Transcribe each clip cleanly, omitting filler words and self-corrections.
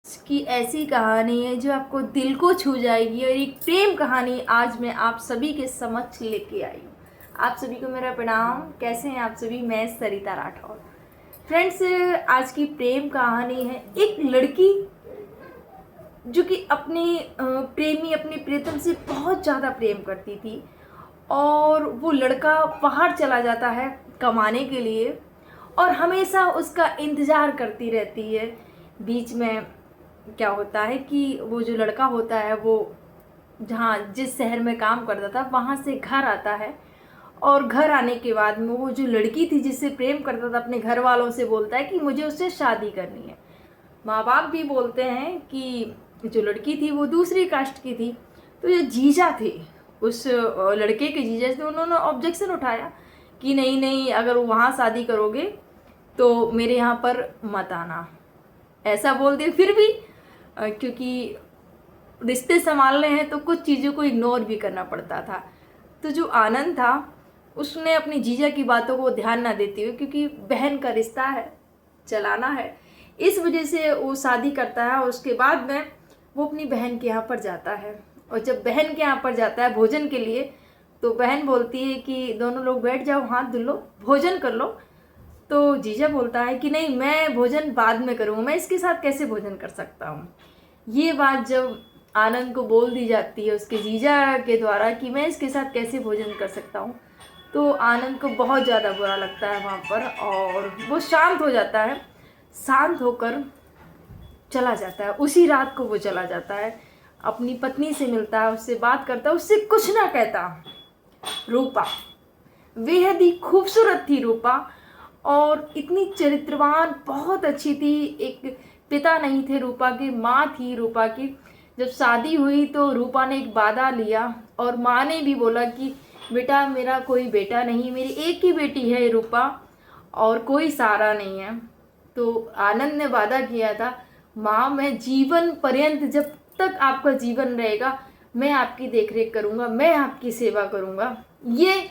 की ऐसी कहानी है जो आपको दिल को छू जाएगी और एक प्रेम कहानी आज मैं आप सभी के समक्ष लेके आई हूँ। आप सभी को मेरा प्रणाम। कैसे हैं आप सभी? मैं सरिता राठौर। फ्रेंड्स, आज की प्रेम कहानी है एक लड़की जो कि अपने प्रेमी अपने प्रियतम से बहुत ज़्यादा प्रेम करती थी और वो लड़का बाहर चला जाता है कमाने के लिए और हमेशा उसका इंतज़ार करती रहती है। बीच में क्या होता है कि वो जो लड़का होता है वो जहाँ जिस शहर में काम करता था वहाँ से घर आता है और घर आने के बाद में वो जो लड़की थी जिससे प्रेम करता था अपने घर वालों से बोलता है कि मुझे उससे शादी करनी है। माँ बाप भी बोलते हैं कि जो लड़की थी वो दूसरी कास्ट की थी। तो जो जीजा थे उस लड़के के जीजा से उन्होंने ऑब्जेक्शन उठाया कि नहीं नहीं, अगर वहाँ शादी करोगे तो मेरे यहाँ पर मत आना, ऐसा बोल दिया। फिर भी क्योंकि रिश्ते संभालने हैं तो कुछ चीज़ों को इग्नोर भी करना पड़ता था। तो जो आनंद था उसने अपनी जीजा की बातों को ध्यान ना देते हुए, क्योंकि बहन का रिश्ता है, चलाना है, इस वजह से वो शादी करता है। और उसके बाद में वो अपनी बहन के यहाँ पर जाता है और जब बहन के यहाँ पर जाता है भोजन के लिए तो बहन बोलती है कि दोनों लोग बैठ जाओ, हाथ धुल लो, भोजन कर लो। तो जीजा बोलता है कि नहीं, मैं भोजन बाद में करूँगा, मैं इसके साथ कैसे भोजन कर सकता हूँ। ये बात जब आनंद को बोल दी जाती है उसके जीजा के द्वारा कि मैं इसके साथ कैसे भोजन कर सकता हूँ, तो आनंद को बहुत ज़्यादा बुरा लगता है वहाँ पर और वो शांत हो जाता है। शांत होकर चला जाता है। उसी रात को वो चला जाता है, अपनी पत्नी से मिलता है, उससे बात करता है, उससे कुछ ना कहता। रूपा बेहद ही खूबसूरत थी रूपा और इतनी चरित्रवान, बहुत अच्छी थी। एक पिता नहीं थे रूपा के, माँ थी रूपा की। जब शादी हुई तो रूपा ने एक वादा लिया और माँ ने भी बोला कि बेटा मेरा कोई बेटा नहीं, मेरी एक ही बेटी है रूपा और कोई सहारा नहीं है। तो आनंद ने वादा किया था, माँ मैं जीवन पर्यंत, जब तक आपका जीवन रहेगा मैं आपकी देखरेख करूँगा, मैं आपकी सेवा करूँगा, ये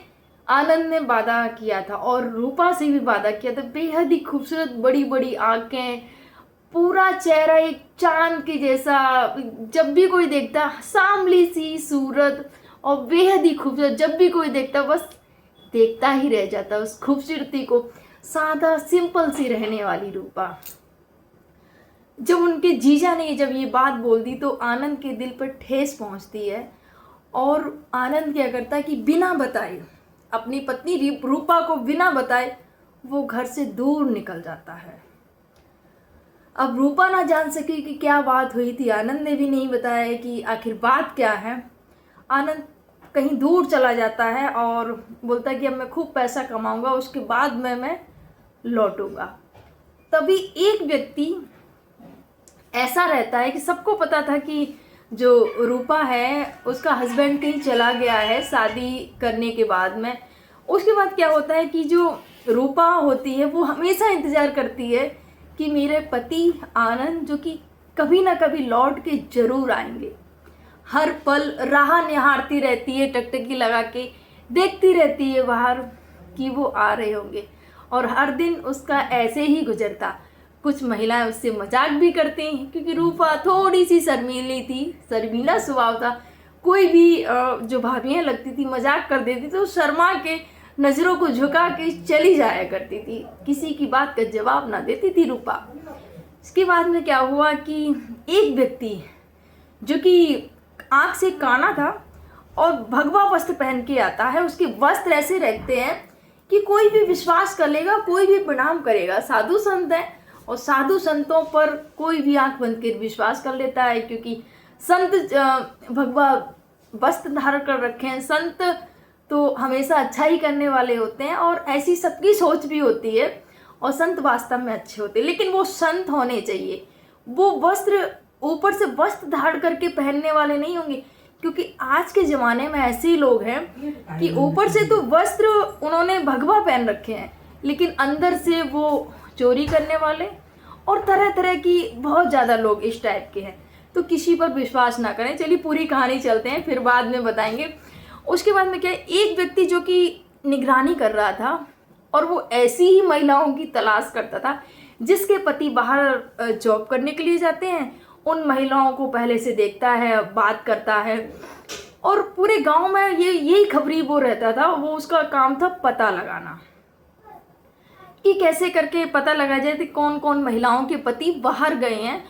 आनंद ने वादा किया था। और रूपा से भी वादा किया था। बेहद ही खूबसूरत, बड़ी बड़ी आँखें, पूरा चेहरा एक चांद के जैसा, जब भी कोई देखता सांवली सी सूरत और बेहद ही खूबसूरत, जब भी कोई देखता बस देखता ही रह जाता उस खूबसूरती को। सादा सिंपल सी रहने वाली रूपा। जब उनके जीजा ने जब ये बात बोल दी तो आनंद के दिल पर ठेस पहुंचती है और आनंद क्या करता है कि बिना बताए, अपनी पत्नी रूपा को बिना बताए वो घर से दूर निकल जाता है। अब रूपा ना जान सकी कि क्या बात हुई थी, आनंद ने भी नहीं बताया कि आखिर बात क्या है। आनंद कहीं दूर चला जाता है और बोलता है कि अब मैं खूब पैसा कमाऊंगा, उसके बाद मैं लौटूंगा। तभी एक व्यक्ति ऐसा रहता है कि सबको पता था कि जो रूपा है उसका हस्बैंड कहीं चला गया है शादी करने के बाद में। उसके बाद क्या होता है कि जो रूपा होती है वो हमेशा इंतज़ार करती है कि मेरे पति आनंद जो कि कभी ना कभी लौट के ज़रूर आएंगे। हर पल राह निहारती रहती है, टकटकी लगा के देखती रहती है बाहर कि वो आ रहे होंगे और हर दिन उसका ऐसे ही गुजरता। कुछ महिलाएं उससे मजाक भी करती हैं क्योंकि रूपा थोड़ी सी शर्मीली थी, शर्मीला स्वभाव था। कोई भी जो भाभियाँ लगती थी मजाक कर देती तो शर्मा के नज़रों को झुका के चली जाया करती थी, किसी की बात का जवाब ना देती थी रूपा। इसके बाद में क्या हुआ कि एक व्यक्ति जो कि आँख से काना था और भगवा वस्त्र पहन के आता है, उसके वस्त्र ऐसे रहते हैं कि कोई भी विश्वास कर लेगा, कोई भी प्रणाम करेगा। साधु संत है और साधु संतों पर कोई भी आंख बंद कर विश्वास कर लेता है क्योंकि संत भगवा वस्त्र धारण कर रखे हैं। संत तो हमेशा अच्छा ही करने वाले होते हैं और ऐसी सबकी सोच भी होती है और संत वास्तव में अच्छे होते हैं, लेकिन वो संत होने चाहिए। वो वस्त्र ऊपर से वस्त्र धारण करके पहनने वाले नहीं होंगे, क्योंकि आज के ज़माने में ऐसे ही लोग हैं कि ऊपर से तो वस्त्र उन्होंने भगवा पहन रखे हैं लेकिन अंदर से वो चोरी करने वाले और तरह तरह की बहुत ज़्यादा लोग इस टाइप के हैं। तो किसी पर विश्वास ना करें। चलिए पूरी कहानी चलते हैं, फिर बाद में बताएंगे। उसके बाद में क्या, एक व्यक्ति जो कि निगरानी कर रहा था और वो ऐसी ही महिलाओं की तलाश करता था जिसके पति बाहर जॉब करने के लिए जाते हैं, उन महिलाओं को पहले से देखता है, बात करता है, और पूरे गांव में यही खबरी वो रहता था। वो उसका काम था पता लगाना कि कैसे करके पता लगा जाए कि कौन कौन महिलाओं के पति बाहर गए हैं,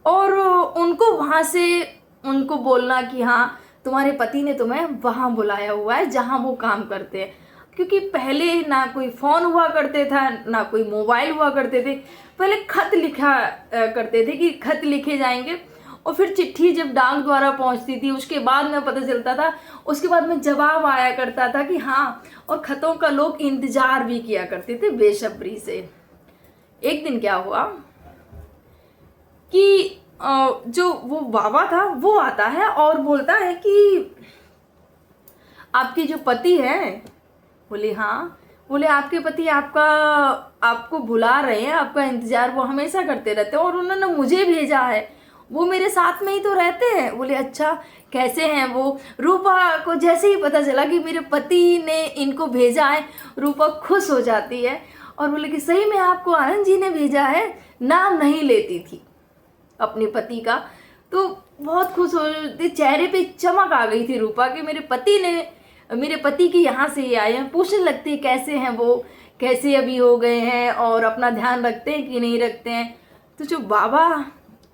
और उनको वहाँ से उनको बोलना कि हाँ तुम्हारे पति ने तुम्हें वहाँ बुलाया हुआ है जहाँ वो काम करते हैं। क्योंकि पहले ना कोई फ़ोन हुआ करते था, ना कोई मोबाइल हुआ करते थे। पहले खत लिखा करते थे कि खत लिखे जाएंगे, और फिर चिट्ठी जब डाक द्वारा पहुंचती थी उसके बाद में पता चलता था, उसके बाद में जवाब आया करता था कि हाँ, और खतों का लोग इंतज़ार भी किया करते थे बेसब्री से। एक दिन क्या हुआ कि जो वो बाबा था वो आता है और बोलता है कि आपके जो पति हैं, बोले हाँ, बोले आपके पति आपको बुला रहे हैं, आपका इंतज़ार वो हमेशा करते रहते हैं, और उन्होंने मुझे भेजा है, वो मेरे साथ में ही तो रहते हैं। बोले अच्छा, कैसे हैं वो? रूपा को जैसे ही पता चला कि मेरे पति ने इनको भेजा है, रूपा खुश हो जाती है और बोले कि सही में आपको आनंद जी ने भेजा है। नाम नहीं लेती थी अपने पति का, तो बहुत खुश हो रही, चेहरे पे चमक आ गई थी रूपा कि मेरे पति के यहाँ से ये आए हैं। पूछने लगती है कैसे हैं वो, कैसे अभी हो गए हैं, और अपना ध्यान रखते हैं कि नहीं रखते हैं। तो जो बाबा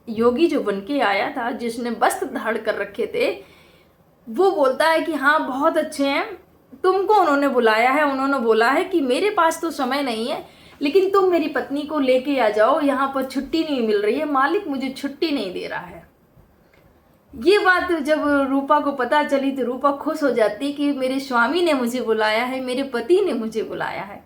योगी जो बन के आया था, जिसने वस्त्र धारण कर रखे थे, वो बोलता है कि हाँ बहुत अच्छे हैं, तुमको उन्होंने बुलाया है, उन्होंने बोला है कि मेरे पास तो समय नहीं है, लेकिन तुम मेरी पत्नी को लेके आ जाओ, यहाँ पर छुट्टी नहीं मिल रही है, मालिक मुझे छुट्टी नहीं दे रहा है। ये बात जब रूपा को पता चली तो रूपा खुश हो जाती कि मेरे स्वामी ने मुझे बुलाया है, मेरे पति ने मुझे बुलाया है।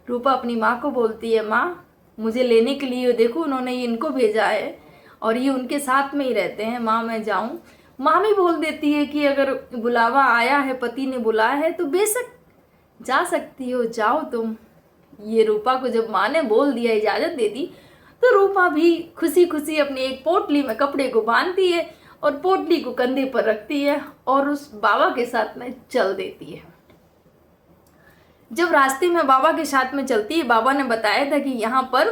रूपा अपनी माँ को बोलती है, माँ मुझे लेने के लिए देखो उन्होंने इनको भेजा है और ये उनके साथ में ही रहते हैं, माँ मैं जाऊँ। माँ भी बोल देती है कि अगर बुलावा आया है, पति ने बुलाया है तो बेशक जा सकती हो, जाओ तुम। ये रूपा को जब माँ ने बोल दिया, इजाज़त दे दी, तो रूपा भी खुशी खुशी अपनी एक पोटली में कपड़े को बांधती है और पोटली को कंधे पर रखती है और उस बाबा के साथ में चल देती है। जब रास्ते में बाबा के साथ में चलती है, बाबा ने बताया था कि यहाँ पर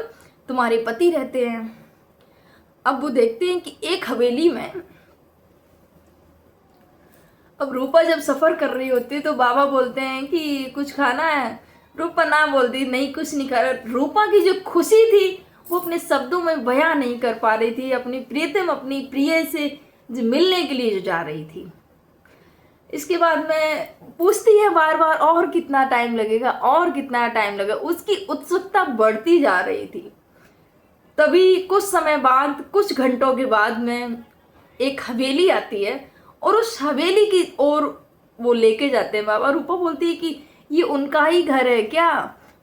तुम्हारे पति रहते हैं। अब वो देखते हैं कि एक हवेली में, अब रूपा जब सफ़र कर रही होती है तो बाबा बोलते हैं कि कुछ खाना है। रूपा ना बोलती, नहीं कुछ नहीं खा रहा। रूपा की जो खुशी थी वो अपने शब्दों में बयां नहीं कर पा रही थी, अपनी प्रियतम, अपनी प्रिय से जो मिलने के लिए जो जा रही थी। इसके बाद में पूछती है बार बार, और कितना टाइम लगेगा, और कितना टाइम लगेगा। उसकी उत्सुकता बढ़ती जा रही थी। तभी कुछ समय बाद, कुछ घंटों के बाद में एक हवेली आती है और उस हवेली की ओर वो लेके जाते हैं बाबा। रूपा बोलती है कि ये उनका ही घर है क्या?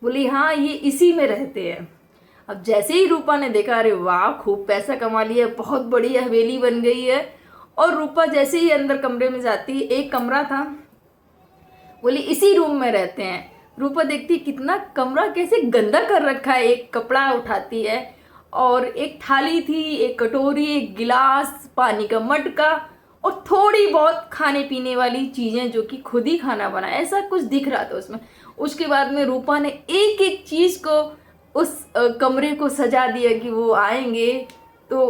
बोली हाँ, ये इसी में रहते हैं। अब जैसे ही रूपा ने देखा, अरे वाह खूब पैसा कमा लिया, बहुत बड़ी हवेली बन गई है। और रूपा जैसे ही अंदर कमरे में जाती है, एक कमरा था, बोली इसी रूम में रहते हैं। रूपा देखती कितना कमरा कैसे गंदा कर रखा है। एक कपड़ा उठाती है और एक थाली थी, एक कटोरी, एक गिलास, पानी का मटका और थोड़ी बहुत खाने पीने वाली चीज़ें जो कि खुद ही खाना बनाया, ऐसा कुछ दिख रहा था उसमें। उसके बाद में रूपा ने एक एक चीज़ को उस कमरे को सजा दिया कि वो आएंगे तो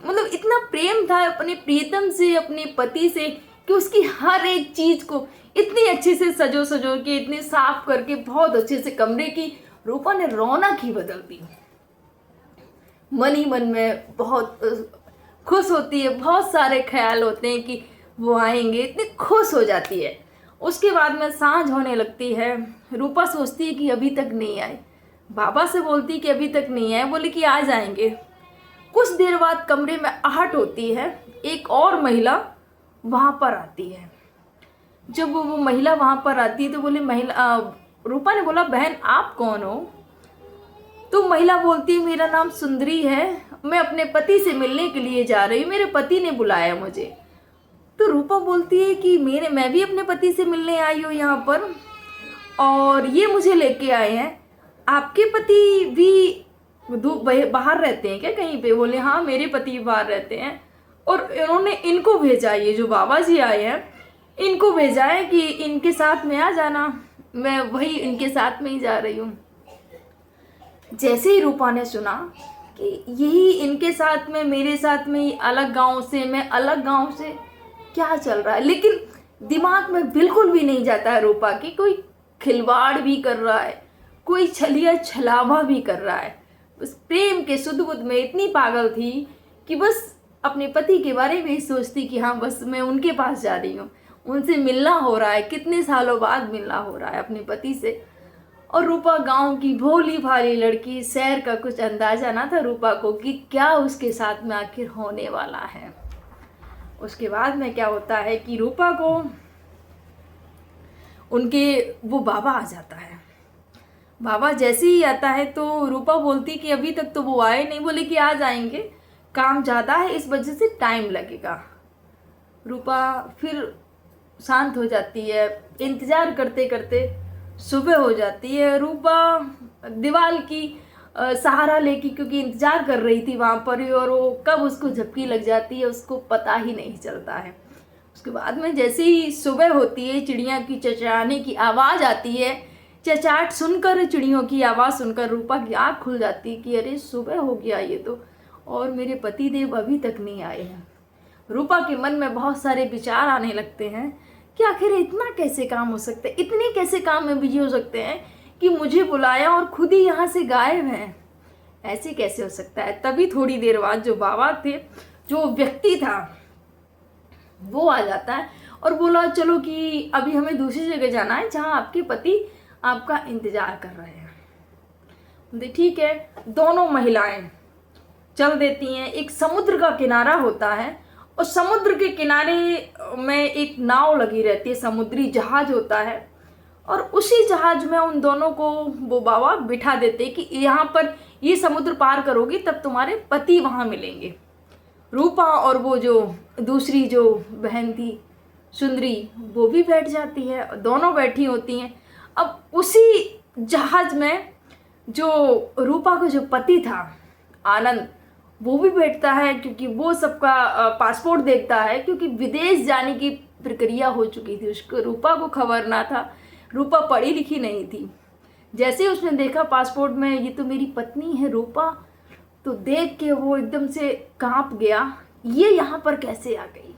मतलब इतना प्रेम था अपने प्रियतम से, अपने पति से, कि उसकी हर एक चीज़ को इतनी अच्छे से सजो के, इतने साफ करके, बहुत अच्छे से कमरे की रूपा ने रौनक ही बदल दी। मन ही मन में बहुत खुश होती है, बहुत सारे ख्याल होते हैं कि वो आएंगे, इतनी खुश हो जाती है। उसके बाद में सांझ होने लगती है। रूपा सोचती है कि अभी तक नहीं आए। बाबा से बोलती कि अभी तक नहीं आए। बोले कि आ जाएंगे। कुछ देर बाद कमरे में आहट होती है, एक और महिला वहाँ पर आती है। जब वो महिला वहाँ पर आती है तो बोले रूपा ने बोला बहन आप कौन हो? तो महिला बोलती है मेरा नाम सुंदरी है, मैं अपने पति से मिलने के लिए जा रही हूँ, मेरे पति ने बुलाया मुझे। तो रूपा बोलती है कि मैं भी अपने पति से मिलने आई हूँ यहाँ पर और ये मुझे लेके आए हैं। आपके पति भी बाहर रहते हैं क्या कहीं पे? बोले हाँ मेरे पति बाहर रहते हैं और इन्होंने इनको भेजा, ये जो बाबा जी आए हैं इनको भेजा है कि इनके साथ में आ जाना। मैं वही इनके साथ में ही जा रही हूँ। जैसे ही रूपा ने सुना कि यही इनके साथ में, मेरे साथ में, अलग गांव से, मैं अलग गांव से, क्या चल रहा है, लेकिन दिमाग में बिल्कुल भी नहीं जाता है रूपा कि कोई खिलवाड़ भी कर रहा है, कोई छलिया छलावा भी कर रहा है। बस प्रेम के सुध-बुध में इतनी पागल थी कि बस अपने पति के बारे में ही सोचती कि हाँ बस मैं उनके पास जा रही हूँ, उनसे मिलना हो रहा है, कितने सालों बाद मिलना हो रहा है अपने पति से। और रूपा गांव की भोली भाली लड़की, शहर का कुछ अंदाजा ना था रूपा को कि क्या उसके साथ में आखिर होने वाला है। उसके बाद में क्या होता है कि रूपा को उनके वो बाबा आ जाता है। बाबा जैसे ही आता है तो रूपा बोलती कि अभी तक तो वो आए नहीं। बोले कि आ जाएंगे, काम ज़्यादा है इस वजह से टाइम लगेगा। रूपा फिर शांत हो जाती है। इंतज़ार करते करते सुबह हो जाती है। रूपा दीवार की सहारा लेके, क्योंकि इंतज़ार कर रही थी वहाँ पर, और वो कब उसको झपकी लग जाती है उसको पता ही नहीं चलता है। उसके बाद में जैसे ही सुबह होती है, चिड़िया की चहचहाने की आवाज़ आती है। चहचहाट सुनकर, चिड़ियों की आवाज़ सुनकर रूपा की आँख खुल जाती है कि अरे सुबह हो गया ये तो, और मेरे पति देव अभी तक नहीं आए हैं। रूपा के मन में बहुत सारे विचार आने लगते हैं कि आखिर इतना कैसे काम हो सकता है, इतने कैसे काम में बिजी हो सकते हैं कि मुझे बुलाया और खुद ही यहाँ से गायब हैं, ऐसे कैसे हो सकता है। तभी थोड़ी देर बाद जो बाबा थे, जो व्यक्ति था, वो आ जाता है और बोला चलो कि अभी हमें दूसरी जगह जाना है जहाँ आपके पति आपका इंतजार कर रहे हैं। बोलते ठीक है। दोनों महिलाएं चल देती हैं। एक समुद्र का किनारा होता है और समुद्र के किनारे में एक नाव लगी रहती है, समुद्री जहाज होता है, और उसी जहाज में उन दोनों को वो बाबा बिठा देते कि यहाँ पर ये समुद्र पार करोगी तब तुम्हारे पति वहाँ मिलेंगे। रूपा और वो जो दूसरी जो बहन थी सुंदरी, वो भी बैठ जाती है, दोनों बैठी होती हैं। अब उसी जहाज में जो रूपा का जो पति था आनंद, वो भी बैठता है, क्योंकि वो सबका पासपोर्ट देखता है, क्योंकि विदेश जाने की प्रक्रिया हो चुकी थी। उसको रूपा को खबर ना था, रूपा पढ़ी लिखी नहीं थी। जैसे उसने देखा पासपोर्ट में ये तो मेरी पत्नी है रूपा, तो देख के वो एकदम से कांप गया, ये यहाँ पर कैसे आ गई।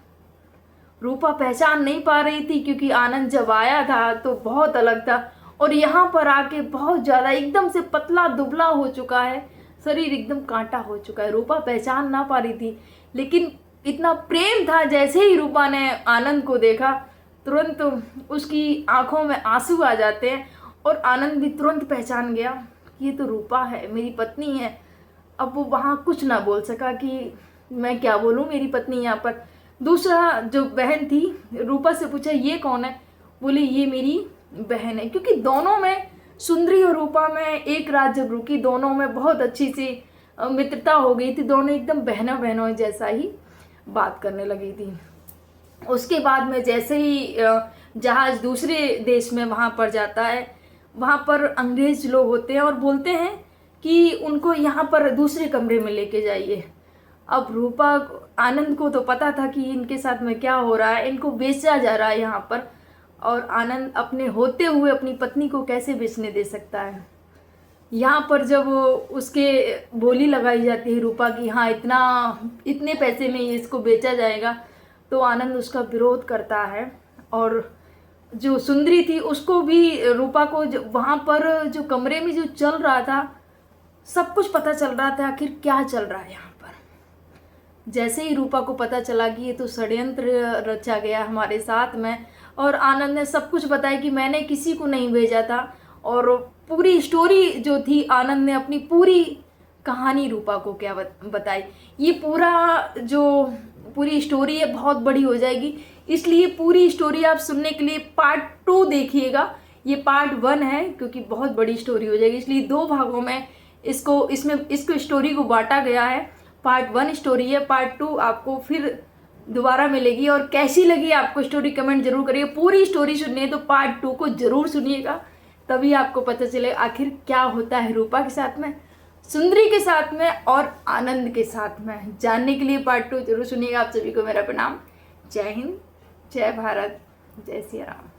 रूपा पहचान नहीं पा रही थी, क्योंकि आनंद जब आया था तो बहुत अलग था, और यहाँ पर आके बहुत ज़्यादा एकदम से पतला दुबला हो चुका है, शरीर एकदम कांटा हो चुका है। रूपा पहचान ना पा रही थी, लेकिन इतना प्रेम था। जैसे ही रूपा ने आनंद को देखा, तुरंत उसकी आंखों में आंसू आ जाते हैं, और आनंद भी तुरंत पहचान गया ये तो रूपा है, मेरी पत्नी है। अब वो वहाँ कुछ ना बोल सका कि मैं क्या बोलूँ, मेरी पत्नी यहाँ पर। दूसरा जो बहन थी, रूपा से पूछा ये कौन है, बोली ये मेरी बहन है, क्योंकि दोनों में, सुंदरी और रूपा में एक रात जब रुकी, दोनों में बहुत अच्छी सी मित्रता हो गई थी। दोनों एकदम बहनों बहनों जैसा ही बात करने लगी थी। उसके बाद में जैसे ही जहाज दूसरे देश में वहाँ पर जाता है, वहाँ पर अंग्रेज लोग होते हैं और बोलते हैं कि उनको यहाँ पर दूसरे कमरे में लेके जाइए। अब रूपा, आनंद को तो पता था कि इनके साथ में क्या हो रहा है, इनको बेचा जा रहा है यहाँ पर, और आनंद अपने होते हुए अपनी पत्नी को कैसे बेचने दे सकता है। यहाँ पर जब उसके बोली लगाई जाती है रूपा की, हाँ इतने पैसे में ये इसको बेचा जाएगा, तो आनंद उसका विरोध करता है। और जो सुंदरी थी उसको भी, रूपा को वहाँ पर जो कमरे में जो चल रहा था, सब कुछ पता चल रहा था आखिर क्या चल रहा है यहाँ पर। जैसे ही रूपा को पता चला कि ये तो षड्यंत्र रचा गया हमारे साथ में, और आनंद ने सब कुछ बताया कि मैंने किसी को नहीं भेजा था, और पूरी स्टोरी जो थी, आनंद ने अपनी पूरी कहानी रूपा को क्या बताई। ये पूरी स्टोरी है, बहुत बड़ी हो जाएगी, इसलिए पूरी स्टोरी आप सुनने के लिए पार्ट 2 देखिएगा। ये पार्ट 1 है, क्योंकि बहुत बड़ी स्टोरी हो जाएगी, इसलिए 2 भागों में इसको स्टोरी को बांटा गया है। पार्ट 1 स्टोरी है, पार्ट 2 आपको फिर दोबारा मिलेगी। और कैसी लगी आपको स्टोरी कमेंट जरूर करिए। पूरी स्टोरी सुननी है तो पार्ट 2 को जरूर सुनिएगा, तभी आपको पता चले आखिर क्या होता है रूपा के साथ में, सुंदरी के साथ में और आनंद के साथ में। जानने के लिए पार्ट 2 जरूर सुनिएगा। आप सभी को मेरा प्रणाम। जय हिंद, जय भारत, जय सिया राम।